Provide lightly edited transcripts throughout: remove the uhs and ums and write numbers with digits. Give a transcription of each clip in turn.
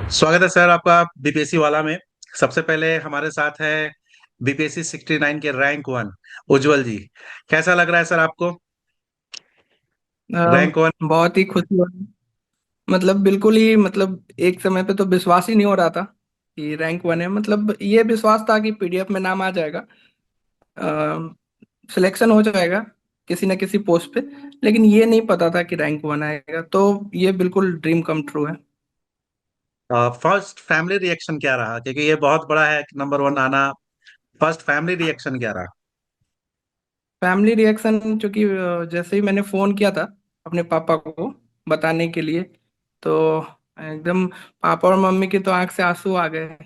स्वागत है सर आपका बीपीएससी वाला में। सबसे पहले हमारे साथ है बीपीएससी 69 के रैंक वन उज्जवल जी। कैसा लग रहा है सर आपको? Rank one. बहुत ही खुशी हो रही। मतलब बिल्कुल ही मतलब एक समय पे तो विश्वास ही नहीं हो रहा था कि रैंक वन है। मतलब ये विश्वास था कि पीडीएफ में नाम आ जाएगा, सिलेक्शन हो जाएगा किसी न किसी पोस्ट पे। लेकिन ये नहीं पता था कि रैंक वन आएगा, तो ये बिल्कुल ड्रीम कम ट्रू है। फर्स्ट फैमिली रिएक्शन क्या रहा, क्योंकि ये बहुत बड़ा है नंबर वन आना। फर्स्ट फैमिली रिएक्शन क्या रहा? फैमिली रिएक्शन चूंकि जैसे ही मैंने फोन किया था अपने पापा को बताने के लिए, तो एकदम पापा और मम्मी की तो आंख से आंसू आ गए।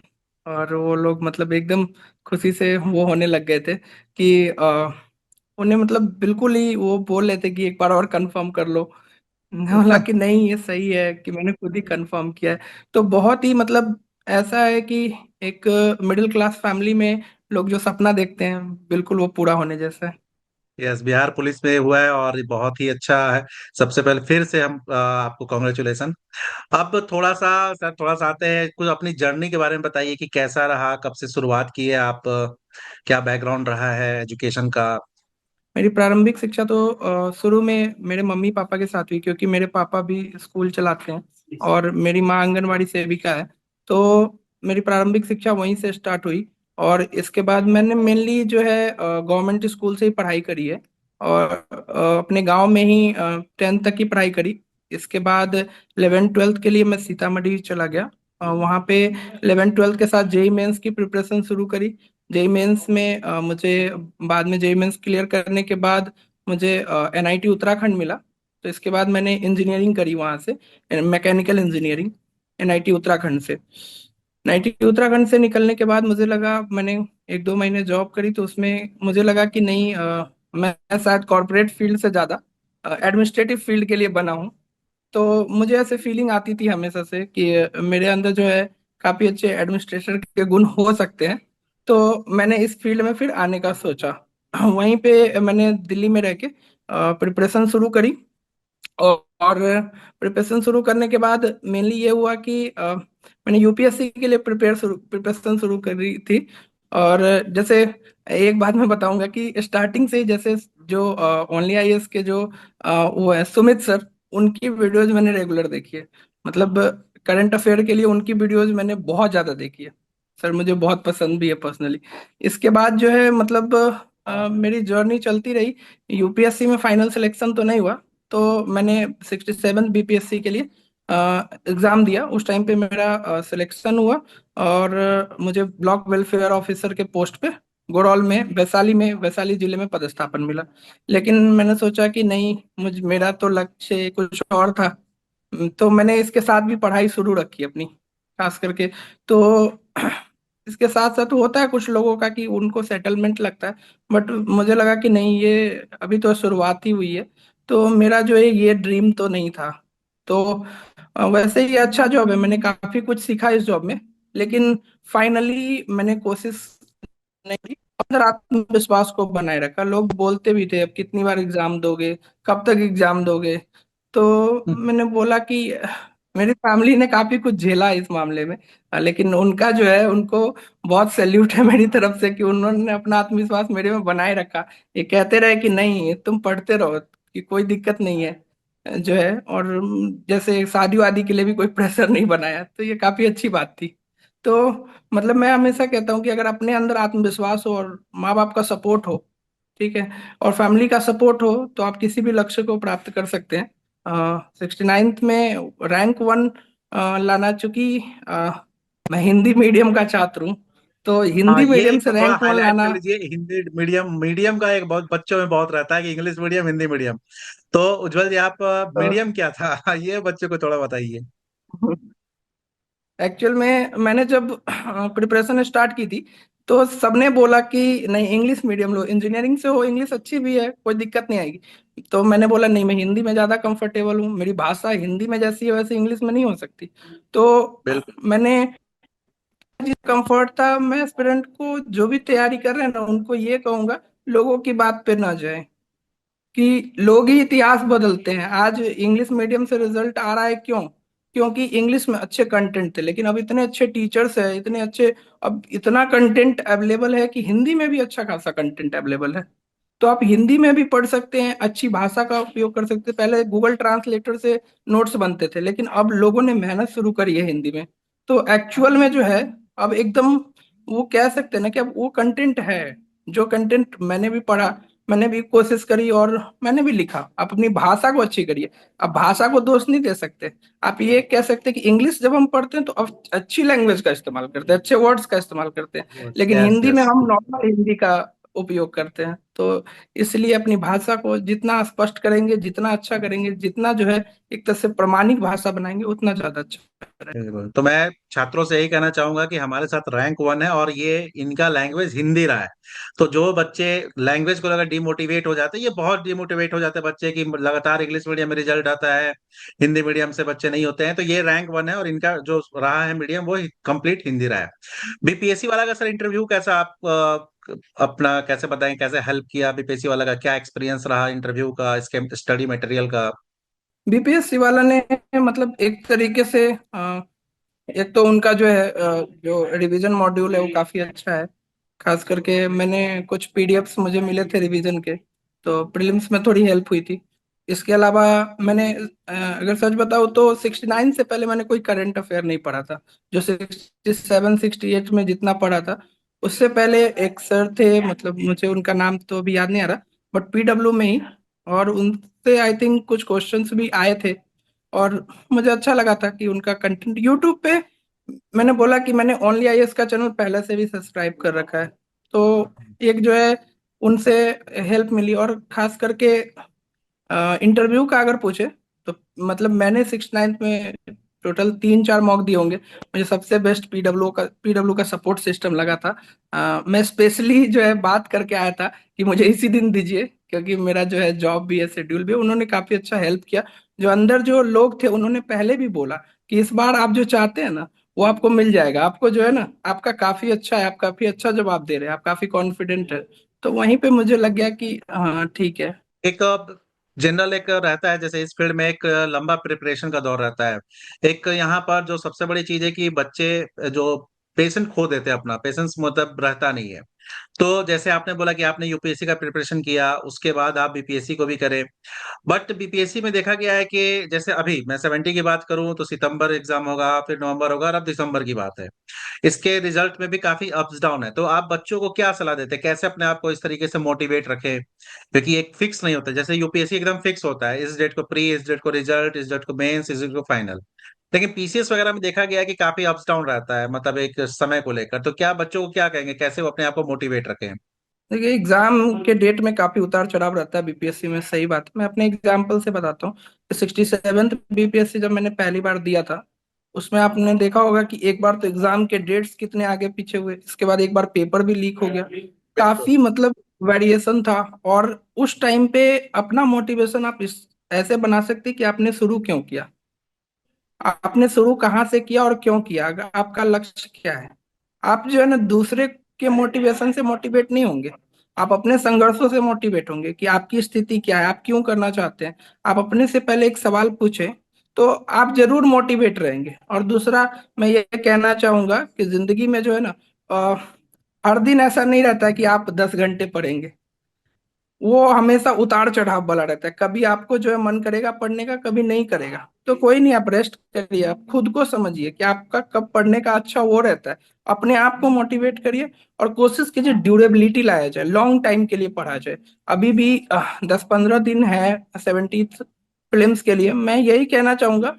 और वो लोग मतलब एकदम खुशी से वो होने लग गए थे कि उन्हें मतलब बिल्कुल ही वो बोल रहे थे कि एक बार और कंफर्म कर लो। मैंने बोला कि नहीं, ये सही है कि मैंने खुद ही कंफर्म किया है। तो बहुत ही मतलब ऐसा है कि एक मिडिल क्लास फैमिली में लोग जो सपना देखते हैं बिल्कुल वो पूरा होने जैसा है। यस, बिहार पुलिस में हुआ है और ये बहुत ही अच्छा है। सबसे पहले फिर से हम आपको कॉन्ग्रेचुलेसन। अब थोड़ा सा सर, थोड़ा सा आते हैं, कुछ अपनी जर्नी के बारे में बताइए कि कैसा रहा, कब से शुरुआत की है आप, क्या बैकग्राउंड रहा है एजुकेशन का? मेरी प्रारंभिक शिक्षा तो शुरू में मेरे मम्मी पापा के साथ हुई, क्योंकि मेरे पापा भी स्कूल चलाते हैं और मेरी माँ आंगनवाड़ी सेविका है। तो मेरी प्रारंभिक शिक्षा वहीं से स्टार्ट हुई। और इसके बाद मैंने मेनली जो है गवर्नमेंट स्कूल से ही पढ़ाई करी है। और अपने गांव में ही 10th तक की पढ़ाई करी। इसके बाद 11th 12th के लिए मैं सीतामढ़ी चला गया। वहाँ पे 11th 12th के साथ जेई मेंस की प्रिपरेशन शुरू करी। जेई मेंस में मुझे बाद में जेई मेंस क्लियर करने के बाद मुझे एनआईटी उत्तराखंड मिला। तो इसके बाद मैंने इंजीनियरिंग करी वहाँ से, मैकेनिकल इंजीनियरिंग, एनआईटी उत्तराखंड से। एनआईटी उत्तराखंड से निकलने के बाद मुझे लगा, मैंने 1-2 महीने जॉब करी तो उसमें मुझे लगा कि नहीं, मैं शायद कॉरपोरेट फील्ड से ज़्यादा एडमिनिस्ट्रेटिव फील्ड के लिए बना हूँ। तो मुझे ऐसे फीलिंग आती थी हमेशा से कि मेरे अंदर जो है काफी अच्छे एडमिनिस्ट्रेटर के गुण हो सकते हैं। तो मैंने इस फील्ड में फिर आने का सोचा। वहीं पे मैंने दिल्ली में रह के प्रिपरेशन शुरू करी। और प्रिपरेशन शुरू करने के बाद मेनली ये हुआ कि मैंने यूपीएससी के लिए प्रिपरेशन शुरू करी थी। और जैसे एक बात मैं बताऊंगा कि स्टार्टिंग से ही जैसे जो ओनली आईएएस के जो वो है सुमित सर, उनकी वीडियोज मैंने रेगुलर देखी है। मतलब करंट अफेयर के लिए उनकी वीडियोज मैंने बहुत ज्यादा देखी है। सर मुझे बहुत पसंद भी है पर्सनली। इसके बाद जो है मतलब मेरी जर्नी चलती रही। यूपीएससी में फाइनल सिलेक्शन तो नहीं हुआ, तो मैंने 67 बीपीएससी के लिए एग्जाम दिया। उस टाइम पे मेरा सिलेक्शन हुआ। और मुझे ब्लॉक वेलफेयर ऑफिसर के पोस्ट पे गोरौल में वैशाली जिले में पदस्थापन मिला। लेकिन मैंने सोचा कि नहीं, मेरा तो लक्ष्य कुछ और था। तो मैंने इसके साथ भी पढ़ाई शुरू रखी अपनी, खास करके। तो इसके साथ साथ होता है कुछ लोगों का कि उनको सेटलमेंट लगता है, बट मुझे लगा कि नहीं, ये अभी तो शुरुआत ही हुई है। तो मेरा जो है ये ड्रीम तो नहीं था। तो वैसे ही अच्छा जॉब है, मैंने काफी कुछ सीखा इस जॉब में। लेकिन फाइनली मैंने कोशिश नहीं की, अंदर आत्मविश्वास को बनाए रखा। लोग बोलते भी थे अब कितनी बार एग्जाम दोगे, कब तक एग्जाम दोगे। तो मैंने बोला कि मेरी फैमिली ने काफी कुछ झेला इस मामले में। लेकिन उनका जो है, उनको बहुत सैल्यूट है मेरी तरफ से कि उन्होंने अपना आत्मविश्वास मेरे में बनाए रखा। ये कहते रहे कि नहीं, तुम पढ़ते रहो, कि कोई दिक्कत नहीं है जो है। और जैसे शादी वादी के लिए भी कोई प्रेशर नहीं बनाया, तो ये काफी अच्छी बात थी। तो मतलब मैं हमेशा कहता हूँ कि अगर अपने अंदर आत्मविश्वास हो और माँ बाप का सपोर्ट हो, ठीक है, और फैमिली का सपोर्ट हो, तो आप किसी भी लक्ष्य को प्राप्त कर सकते हैं। 69th में रैंक वन लाना, चूंकि मैं हिंदी मीडियम का छात्र हूँ, तो हाँ, हिंदी ये मीडियम एक से थोड़ा रैंक वन हाईलाइट कर लाना। लीजिए। हिंदी मीडियम, मीडियम का एक बहुत बच्चों में बहुत रहता है कि इंग्लिश मीडियम, हिंदी मीडियम। तो उज्जवल जी, आप मीडियम क्या था ये बच्चों को थोड़ा बताइए। एक्चुअल में मैंने जब प्रिपरेशन स्टार्ट की थी, तो सबने बोला कि नहीं, इंग्लिश मीडियम लो, इंजीनियरिंग से हो, इंग्लिश अच्छी भी है, कोई दिक्कत नहीं आएगी। तो मैंने बोला नहीं, मैं हिंदी में ज़्यादा कंफर्टेबल हूँ, मेरी भाषा हिंदी में जैसी है वैसे इंग्लिश में नहीं हो सकती। तो बिल्कुल। मैंने जिस कंफर्ट था, मैं एस्पिरेंट को जो भी तैयारी कर रहे हैं ना, उनको ये कहूंगा, लोगों की बात पे ना जाए। कि लोग ही इतिहास बदलते हैं। आज इंग्लिश मीडियम से रिजल्ट आ रहा है, क्यों? क्योंकि इंग्लिश में अच्छे कंटेंट थे, लेकिन अब इतने अच्छे टीचर्स है, इतने अच्छे, अब इतना कंटेंट अवेलेबल है कि हिंदी में भी अच्छा खासा कंटेंट अवेलेबल है। तो आप हिंदी में भी पढ़ सकते हैं, अच्छी भाषा का उपयोग कर सकते हैं। पहले गूगल ट्रांसलेटर से नोट्स बनते थे, लेकिन अब लोगों ने मेहनत शुरू करी है हिंदी में। तो एक्चुअल में जो है, अब एकदम वो कह सकते हैं ना कि अब वो कंटेंट है, जो कंटेंट मैंने भी पढ़ा, मैंने भी कोशिश करी और मैंने भी लिखा। आप अपनी भाषा को अच्छी करिए। अब भाषा को दोष नहीं दे सकते। आप ये कह सकते हैं कि इंग्लिश जब हम पढ़ते हैं तो अब अच्छी लैंग्वेज का इस्तेमाल करते हैं, अच्छे वर्ड्स का इस्तेमाल करते हैं, लेकिन यस हिंदी में यस। हम नॉर्मल हिंदी का उपयोग करते हैं। तो इसलिए अपनी भाषा को जितना स्पष्ट करेंगे, जितना अच्छा करेंगे, जितना जो है एक तरह से प्रमाणिक भाषा बनाएंगे, उतना ज्यादा अच्छा रहेगा। बिल्कुल, तो मैं छात्रों से यही कहना चाहूंगा कि हमारे साथ रैंक वन है और ये इनका लैंग्वेज हिंदी रहा है। तो जो बच्चे लैंग्वेज को लेकर डिमोटिवेट हो जाते हैं, ये बहुत डिमोटिवेट हो जाते हैं बच्चे की लगातार इंग्लिश मीडियम में रिजल्ट आता है, हिंदी मीडियम से बच्चे नहीं होते हैं, तो ये रैंक वन है और इनका जो रहा है मीडियम वो कंप्लीट हिंदी रहा है। बीपीएससी वाला का सर इंटरव्यू कैसा आप अपना कैसे बताएं, कैसे हेल्प किया बीपीएससी वाला का, क्या एक्सपीरियंस रहा इंटरव्यू का, इसके स्टडी मटेरियल का? बीपीएससी वाला ने मतलब एक तरीके से एक तो उनका जो है जो रिवीजन मॉड्यूल है वो काफी अच्छा है। खास करके मैंने कुछ पीडीएफ्स मुझे मिले थे रिवीजन के, तो प्रीलिम्स में थोड़ी हेल्प हुई थी। इसके अलावा मैंने अगर सच बताऊं तो 69 से पहले मैंने कोई करंट अफेयर नहीं पढ़ा था। जो 67 68 में जितना पढ़ा था, उससे पहले एक सर थे, मतलब मुझे उनका नाम तो अभी याद नहीं आ रहा, बट पीडब्ल्यू में ही, और उनसे आई थिंक कुछ क्वेश्चंस भी आए थे। और मुझे अच्छा लगा था कि उनका कंटेंट यूट्यूब पे, मैंने बोला कि मैंने ओनली आईएएस का चैनल पहले से भी सब्सक्राइब कर रखा है। तो एक जो है उनसे हेल्प मिली। और खास करके इंटरव्यू का अगर पूछे तो मतलब मैंने 69 में टोटल 3 4 मॉक दिए होंगे। मुझे सबसे बेस्ट पीडब्ल्यू का सपोर्ट सिस्टम लगा था। मैं स्पेशली जो है बात करके आया था कि मुझे इसी दिन दीजिए, क्योंकि मेरा जो है जॉब भी है, शेड्यूल भी है। उन्होंने काफी अच्छा हेल्प किया। जो अंदर जो लोग थे उन्होंने पहले भी बोला कि इस बार आप जो चाहते हैं ना वो आपको मिल जाएगा। आपको जो है ना, आपका काफी अच्छा है, आप काफी अच्छा जवाब दे रहे हैं, आप काफी कॉन्फिडेंट है। तो वहीं पे मुझे लग गया कि हाँ ठीक है। एक जनरल एक रहता है, जैसे इस फील्ड में एक लंबा प्रिपरेशन का दौर रहता है। एक यहाँ पर जो सबसे बड़ी चीज है कि बच्चे जो पेशेंट खो देते हैं, अपना पेशेंस मतलब रहता नहीं है। तो जैसे आपने बोला कि आपने यूपीएससी का प्रिपरेशन किया, उसके बाद आप बीपीएससी को भी करें। बट बीपीएससी में देखा गया है कि जैसे अभी मैं 70 की बात करूं तो सितंबर एग्जाम होगा, फिर नवंबर होगा, और अब दिसंबर की बात है। इसके रिजल्ट में भी काफी अप्स डाउन है। तो आप बच्चों को क्या सलाह देते हैं, कैसे अपने आप को इस तरीके से मोटिवेट रखें? क्योंकि एक फिक्स नहीं होता, जैसे यूपीएससी एकदम फिक्स होता है, इस डेट को प्री, इस डेट को रिजल्ट, इस डेट को मेंस, इस डेट को फाइनल। लेकिन पीसीएस वगैरह में देखा गया है कि काफी अप्स डाउन रहता है, मतलब एक समय को लेकर। तो क्या बच्चों को क्या कहेंगे, कैसे वो अपने आप को मोटिवेट रखें? देखिए, एग्जाम के डेट में काफी उतार चढ़ाव रहता है बीपीएससी में, सही बात है। मैं अपने एग्जाम्पल से बताता हूँ। 67th बीपीएससी जब मैंने पहली बार दिया था, उसमें आपने देखा होगा कि एक बार तो एग्जाम के डेट्स कितने आगे पीछे हुए, इसके बाद एक बार पेपर भी लीक हो गया। बिल्कुल। काफी मतलब वेरिएशन था। और उस टाइम पे अपना मोटिवेशन आप इस ऐसे बना सकते कि आपने शुरू क्यों किया, आपने शुरू कहाँ से किया और क्यों किया, अगर आपका लक्ष्य क्या है। आप जो है ना दूसरे के मोटिवेशन से मोटिवेट नहीं होंगे, आप अपने संघर्षों से मोटिवेट होंगे कि आपकी स्थिति क्या है, आप क्यों करना चाहते हैं। आप अपने से पहले एक सवाल पूछें तो आप जरूर मोटिवेट रहेंगे। और दूसरा, मैं ये कहना चाहूंगा कि जिंदगी में जो है ना, अ, हर दिन ऐसा नहीं रहता है कि आप 10 घंटे पढ़ेंगे। वो हमेशा उतार चढ़ाव वाला रहता है। कभी आपको जो है मन करेगा पढ़ने का, कभी नहीं करेगा। तो कोई नहीं, आप रेस्ट करिए, आप खुद को समझिए कि आपका कब पढ़ने का अच्छा वो रहता है। अपने आप को मोटिवेट करिए और कोशिश कीजिए ड्यूरेबिलिटी लाया जाए, लॉन्ग टाइम के लिए पढ़ा जाए। अभी भी 10 15 दिन है 70 फिल्म्स के लिए। मैं यही कहना चाहूंगा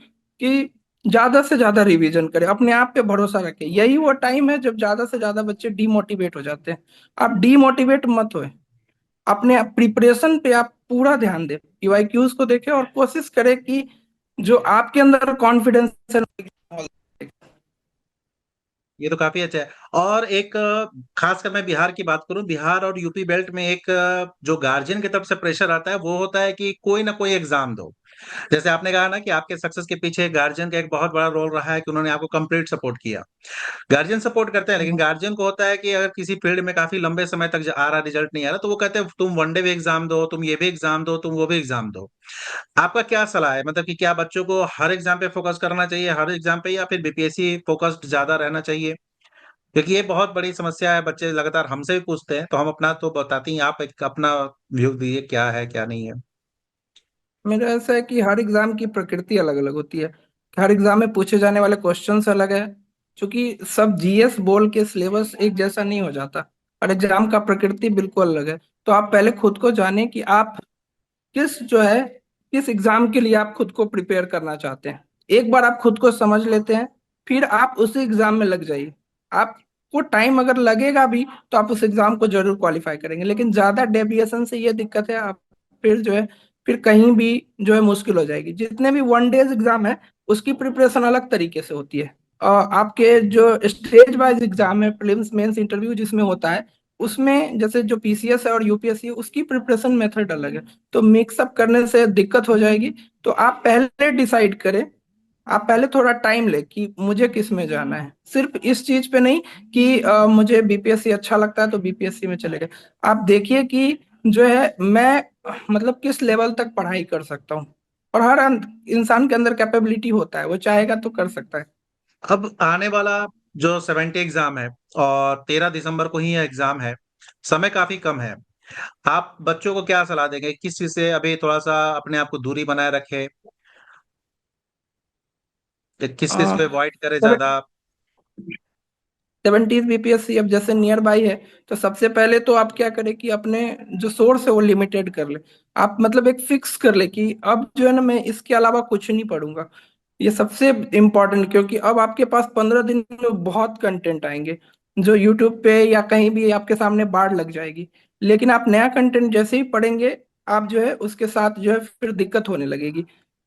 कि ज्यादा से ज्यादा रिवीजन करें, अपने आप पे भरोसा रखें। यही वो टाइम है जब ज्यादा से ज्यादा बच्चे डीमोटिवेट हो जाते हैं। आप डीमोटिवेट मत होए, अपने प्रिपरेशन पे आप पूरा ध्यान दें, पीवाईक्यूज को देखें और कोशिश करें कि जो आपके अंदर कॉन्फिडेंस है। ये तो काफी अच्छा है। और एक खासकर मैं बिहार की बात करूं, बिहार और यूपी बेल्ट में एक जो गार्जियन की तरफ से प्रेशर आता है वो होता है कि कोई ना कोई एग्जाम दो। जैसे आपने कहा ना कि आपके सक्सेस के पीछे गार्जियन का एक बहुत बड़ा रोल रहा है कि उन्होंने आपको कंप्लीट सपोर्ट किया। गार्जियन सपोर्ट करते हैं, लेकिन गार्जियन को होता है कि अगर किसी फील्ड में काफी लंबे समय तक आ रहा, रिजल्ट नहीं आ रहा, तो वो कहते हैं तुम वनडे भी एग्जाम दो, तुम ये भी एग्जाम दो, तुम वो भी एग्जाम दो। आपका क्या सलाह है, मतलब कि क्या बच्चों को हर एग्जाम पे फोकस करना चाहिए, हर एग्जाम पे, या फिर बीपीएससी फोकस्ड ज्यादा रहना चाहिए? क्योंकि ये बहुत बड़ी समस्या है, बच्चे लगातार हमसे भी पूछते हैं, तो हम अपना तो बताती हैं, आप एक अपना व्यू दीजिए, क्या है क्या नहीं है। मेरा ऐसा है कि हर एग्जाम की प्रकृति अलग अलग होती है। हर एग्जाम में पूछे जाने वाले क्वेश्चंस अलग है, क्योंकि सब जीएस बोल के सिलेबस एक जैसा नहीं हो जाता। हर एग्जाम का प्रकृति बिल्कुल अलग है। तो आप पहले खुद को जाने कि आप किस जो है किस एग्जाम के लिए आप खुद को प्रिपेयर करना चाहते हैं। एक बार आप खुद को समझ लेते हैं, फिर आप उस एग्जाम में लग जाइए। आपको टाइम अगर लगेगा भी तो आप उस एग्जाम को जरूर क्वालिफाई करेंगे, लेकिन ज्यादा डेविएशन से ये दिक्कत है, आप फिर जो है फिर कहीं भी जो है मुश्किल हो जाएगी। जितने भी वन डेज एग्जाम है उसकी प्रिपरेशन अलग तरीके से होती है। आपके जो स्टेज वाइज एग्जाम है, प्रीलिम्स मेंस इंटरव्यू जिसमें होता है, उसमें जैसे जो पीसीएस है और यूपीएससी है उसकी प्रिपरेशन मेथड अलग है। तो मिक्सअप करने से दिक्कत हो जाएगी। तो आप पहले डिसाइड करें, आप पहले थोड़ा टाइम ले कि मुझे किस में जाना है, सिर्फ इस चीज पे नहीं कि मुझे बीपीएससी अच्छा लगता है तो बीपीएससी में चले गए। आप देखिए कि जो है मैं मतलब किस लेवल तक पढ़ाई कर सकता हूँ। और हर इंसान के अंदर कैपेबिलिटी होता है, वो चाहेगा तो कर सकता है। अब आने वाला जो 70 एग्जाम है, और 13 दिसंबर को ही यह एग्जाम है, समय काफी कम है। आप बच्चों को क्या सलाह देंगे, किस चीज से अभी थोड़ा सा अपने आप को दूरी बनाए रखे, या किस चीज पे अवॉइड करे ज्यादा? 70 बीपीएससी अब जैसे नियर बाई है, तो सबसे पहले तो आप क्या करें कि अपने जो सोर्स है वो लिमिटेड कर ले। आप मतलब एक फिक्स कर ले कि अब जो है ना मैं इसके अलावा कुछ नहीं पढ़ूंगा। ये सबसे इम्पोर्टेंट, क्योंकि अब आपके पास 15 दिन में बहुत कंटेंट आएंगे जो यूट्यूब पे या कहीं भी आपके सामने बाढ़ लग जाएगी। लेकिन आप नया कंटेंट जैसे ही पढ़ेंगे, आप जो है उसके साथ जो है फिर दिक्कत होने लगेगी।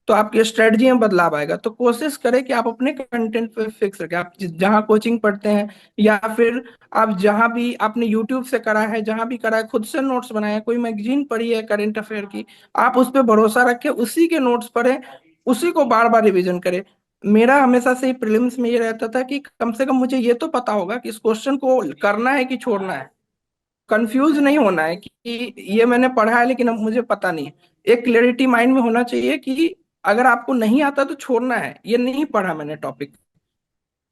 तो आपकी स्ट्रेटजी में बदलाव आएगा। तो कोशिश करें कि आप अपने कंटेंट पे फिक्स रखें। आप जहाँ कोचिंग पढ़ते हैं या फिर आप जहाँ भी आपने यूट्यूब से करा है, जहाँ भी करा है, खुद से नोट्स बनाए हैं, कोई मैगजीन पढ़ी है करंट अफेयर की, आप उस पर भरोसा रखें, उसी के नोट्स पढ़ें, उसी को बार बार रिवीजन करें। मेरा हमेशा से ही प्रीलिम्स में ये रहता था कि कम से कम मुझे ये तो पता होगा कि इस क्वेश्चन को करना है कि छोड़ना है। कंफ्यूज नहीं होना है कि ये मैंने पढ़ा है लेकिन अब मुझे पता नहीं है। एक क्लियरिटी माइंड में होना चाहिए कि अगर आपको नहीं आता तो छोड़ना है, ये नहीं पढ़ा मैंने टॉपिक।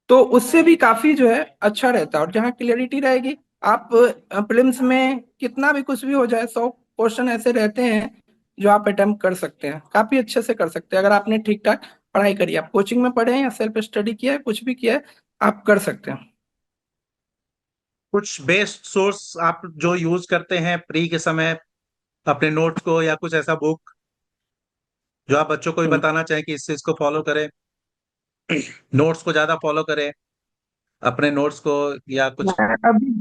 तो उससे भी काफी जो है अच्छा रहता है। और जहाँ क्लियरिटी रहेगी, आप प्रीलिम्स में कितना भी कुछ भी हो जाए, 100 क्वेश्चन ऐसे रहते हैं जो आप अटेम्प्ट कर सकते हैं, काफी अच्छे से कर सकते हैं अगर आपने ठीक ठाक पढ़ाई करी, आप कोचिंग में पढ़े हैं या सेल्फ स्टडी किया है, कुछ भी किया है, आप कर सकते हैं। कुछ बेस्ट सोर्स आप जो यूज करते हैं प्री के समय अपने नोट्स को, या कुछ ऐसा बुक जो आप बच्चों को भी हम्म। बताना चाहें कि इस चीज को फॉलो करें, नोट्स को ज्यादा फॉलो करें अपने नोट्स को, या कुछ? मैं अभी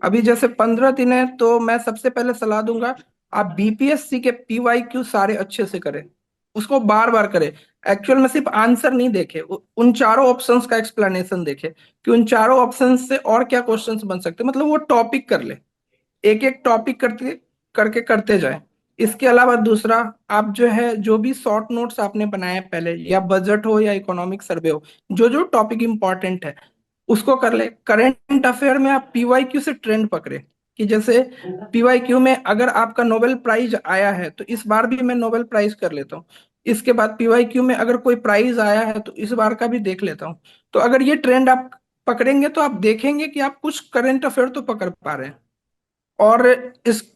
अभी जैसे 15 दिन है तो मैं सबसे पहले सलाह दूंगा, आप बीपीएससी के पीवाईक्यू सारे अच्छे से करें, उसको बार बार करें। एक्चुअल में सिर्फ आंसर नहीं देखे, उन चारों ऑप्शंस का एक्सप्लेनेशन देखे कि उन चारों ऑप्शंस से और क्या क्वेश्चंस बन सकते हैं, मतलब वो टॉपिक कर ले, एक एक टॉपिक करते करके करते जाए। इसके अलावा दूसरा, आप जो है जो भी शॉर्ट नोट्स आपने बनाए हैं पहले, या बजट हो या इकोनॉमिक सर्वे हो, जो जो टॉपिक इंपॉर्टेंट है उसको कर ले। करंट अफेयर में आप पीवाईक्यू से ट्रेंड पकड़े कि जैसे पीवाईक्यू में अगर आपका नोबेल प्राइज आया है तो इस बार भी मैं नोबेल प्राइज कर लेता हूँ। इसके बाद पीवाईक्यू में अगर कोई प्राइज आया है तो इस बार का भी देख लेता हूँ। तो अगर ये ट्रेंड आप पकड़ेंगे तो आप देखेंगे कि आप कुछ करंट अफेयर तो पकड़ पा रहे हैं। और इस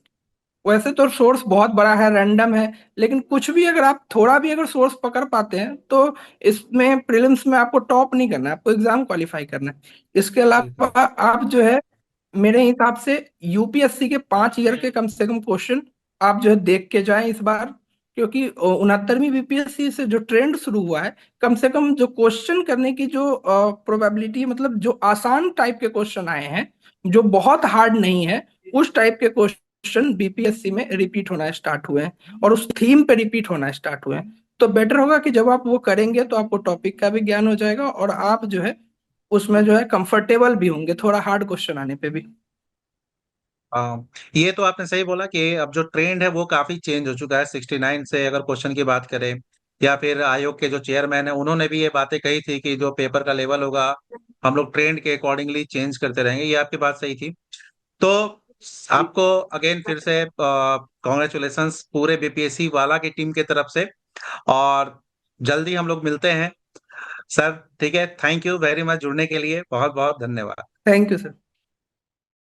वैसे तो सोर्स बहुत बड़ा है, रैंडम है, लेकिन कुछ भी अगर आप थोड़ा भी अगर सोर्स पकड़ पाते हैं तो इसमें प्रीलिम्स में आपको टॉप नहीं करना है, आपको एग्जाम क्वालिफाई करना है। इसके अलावा बिल्कुल। आप जो है मेरे हिसाब से यूपीएससी के 5 ईयर के कम से कम क्वेश्चन आप जो है देख के जाएं इस बार, क्योंकि 69वीं बीपीएससी से जो ट्रेंड शुरू हुआ है, कम से कम जो क्वेश्चन करने की जो प्रोबेबिलिटी, मतलब जो आसान टाइप के क्वेश्चन आए हैं, जो बहुत हार्ड नहीं है, उस टाइप के क्वेश्चन बीपीएससी में रिपीट होना स्टार्ट हुए हैं और उस थीम पे रिपीट होना स्टार्ट हुए हैं। तो बेटर होगा कि जब आप वो करेंगे तो आपको टॉपिक का भी ज्ञान हो जाएगा और आप जो है उसमें जो है कंफर्टेबल भी होंगे थोड़ा हार्ड क्वेश्चन आने पे भी। हाँ, ये तो आपने सही बोला कि अब जो ट्रेंड है वो काफी चेंज हो चुका है 69 से। अगर क्वेश्चन की बात करें, या फिर आयोग के जो चेयरमैन है उन्होंने भी ये बातें कही थी कि जो पेपर का लेवल होगा हम लोग ट्रेंड के अकॉर्डिंगली चेंज करते रहेंगे। ये आपकी बात सही थी। तो आपको अगेन फिर से कॉन्ग्रेचुलेशंस पूरे बीपीएससी वाला की टीम की तरफ से। और जल्दी हम लोग मिलते हैं सर। ठीक है, थैंक यू वेरी मच जुड़ने के लिए, बहुत बहुत धन्यवाद। Thank you sir.